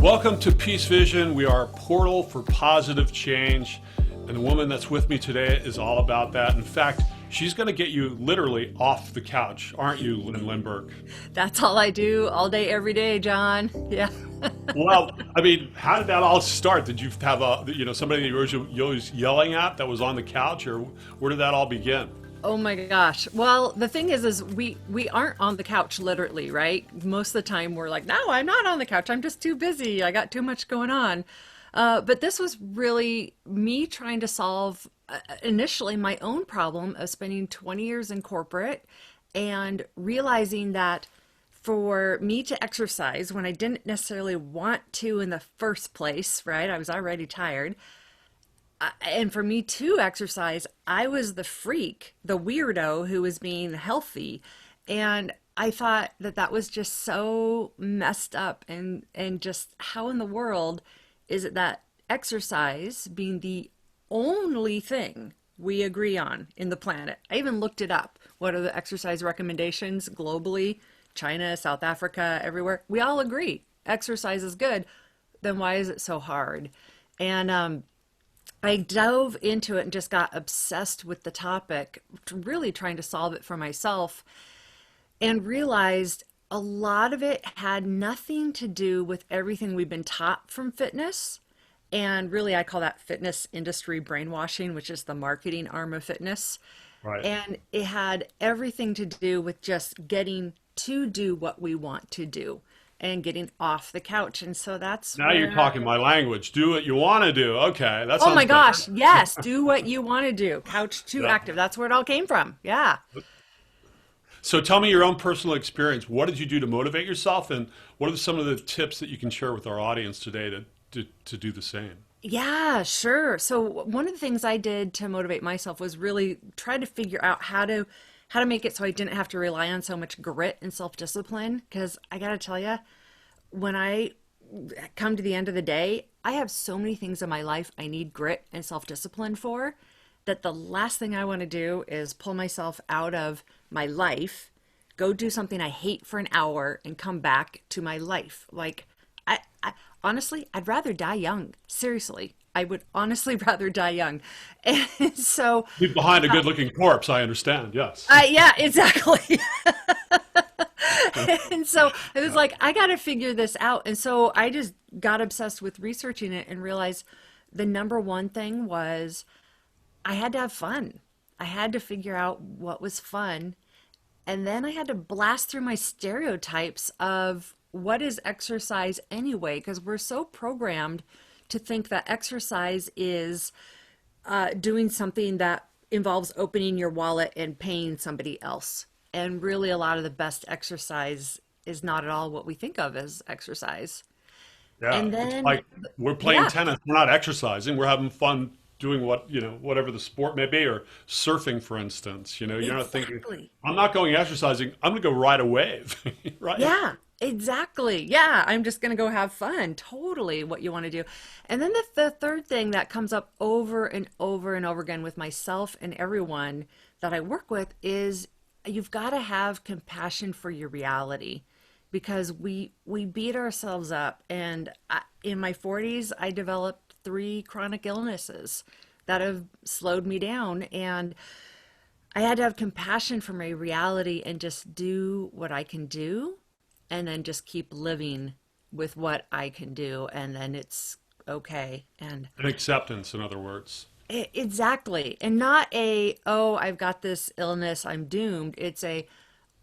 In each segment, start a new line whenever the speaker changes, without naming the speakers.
Welcome to Peacevision. We are a portal for positive change. And the woman that's with me today is all about that. In fact, she's going to get you literally off the couch, aren't you, Lyn Lindbergh?
That's all I do all day, every day, John. Yeah.
Well, I mean, how did that all start? Did you have somebody that you were always yelling at that was on the couch, or where did that all begin?
Oh my gosh. Well, the thing is we aren't on the couch literally, right? Most of the time we're like, no, I'm not on the couch. I'm just too busy. I got too much going on. But this was really me trying to solve initially my own problem of spending 20 years in corporate and realizing that for me to exercise when I didn't necessarily want to in the first place, right? I was already tired. And for me to exercise, I was the freak, the weirdo who was being healthy. And I thought that that was just so messed up and just how in the world is it that exercise being the only thing we agree on in the planet? I even looked it up. What are the exercise recommendations globally? China, South Africa, everywhere. We all agree exercise is good. Then why is it so hard? And I dove into it and just got obsessed with the topic, really trying to solve it for myself, and realized a lot of it had nothing to do with everything we've been taught from fitness. And really, I call that fitness industry brainwashing, which is the marketing arm of fitness.
Right.
And it had everything to do with just getting to do what we want to do and getting off the couch. And so that's
Now you're
where,
talking my language. Do what you want to do. Okay, that
oh
sounds
my
better.
gosh, yes, do what you want to do. Couch to
Yeah.
active. That's where it all came from. Yeah.
So tell me your own personal experience. What did you do to motivate yourself, and what are some of the tips that you can share with our audience today to do the same?
Yeah, sure. So one of the things I did to motivate myself was really try to figure out how to make it so I didn't have to rely on so much grit and self-discipline. Because I gotta tell you, when I come to the end of the day, I have so many things in my life I need grit and self-discipline for that the last thing I want to do is pull myself out of my life, go do something I hate for an hour, and come back to my life. Like, I honestly, I'd rather die young. Seriously, I would honestly rather die young. And so,
Leave behind a good-looking corpse. I understand. Yes.
yeah, exactly. And so I was like, I got to figure this out. And so I just got obsessed with researching it and realized the number one thing was I had to have fun. I had to figure out what was fun. And then I had to blast through my stereotypes of what is exercise anyway, because we're so programmed to think that exercise is doing something that involves opening your wallet and paying somebody else. And really, a lot of the best exercise is not at all what we think of as exercise.
Yeah.
And
It's
then,
like we're playing
yeah,
tennis. We're not exercising. We're having fun doing whatever the sport may be, or surfing, for instance. You're not thinking,
exactly.
I'm not going exercising. I'm going to go ride a wave. Right.
Yeah, exactly. Yeah, I'm just going to go have fun. Totally what you want to do. And then the third thing that comes up over and over and over again with myself and everyone that I work with is you've got to have compassion for your reality because we beat ourselves up. And in my 40s, I developed 3 chronic illnesses that have slowed me down. And I had to have compassion for my reality and just do what I can do and then just keep living with what I can do. And then it's okay. And
And acceptance, in other words.
exactly. And not oh, I've got this illness, I'm doomed. It's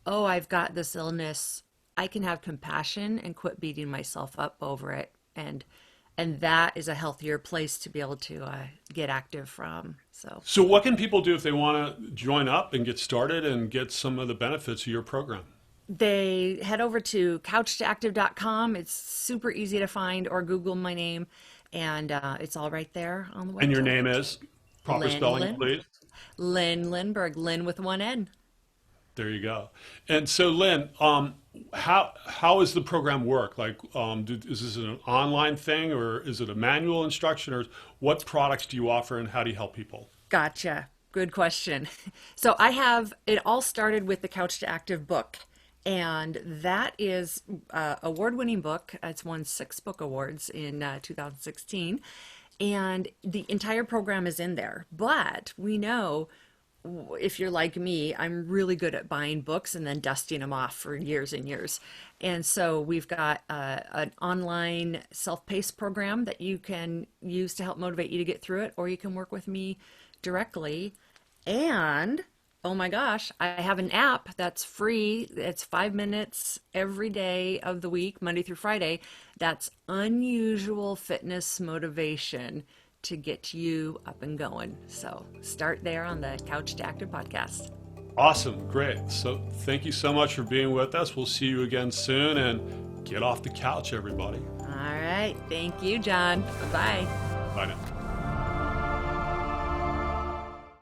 oh, I've got this illness. I can have compassion and quit beating myself up over it. And that is a healthier place to be able to get active from. So.
So what can people do if they want to join up and get started and get some of the benefits of your program?
They head over to couchtoactive.com. It's super easy to find, or Google my name, and it's all right there on the
And your
website.
name is? Proper
Lyn
spelling,
Lyn
please.
Lyn Lindbergh, Lyn with one N.
There you go. And so, Lyn, how does the program work? Like, is this an online thing, or is it a manual instruction, or what products do you offer, and how do you help people?
Gotcha. Good question. So I have it all started with the Couch to Active book. And that is award-winning book. It's won 6 book awards in 2016. And the entire program is in there. But we know if you're like me, I'm really good at buying books and then dusting them off for years and years. And so we've got an online self-paced program that you can use to help motivate you to get through it, or you can work with me directly. And oh my gosh, I have an app that's free. It's 5 minutes every day of the week, Monday through Friday. That's unusual fitness motivation to get you up and going. So start there on the Couch to Active podcast.
Awesome. Great. So thank you so much for being with us. We'll see you again soon, and get off the couch, everybody.
All right. Thank you, John. Bye-bye.
Bye now.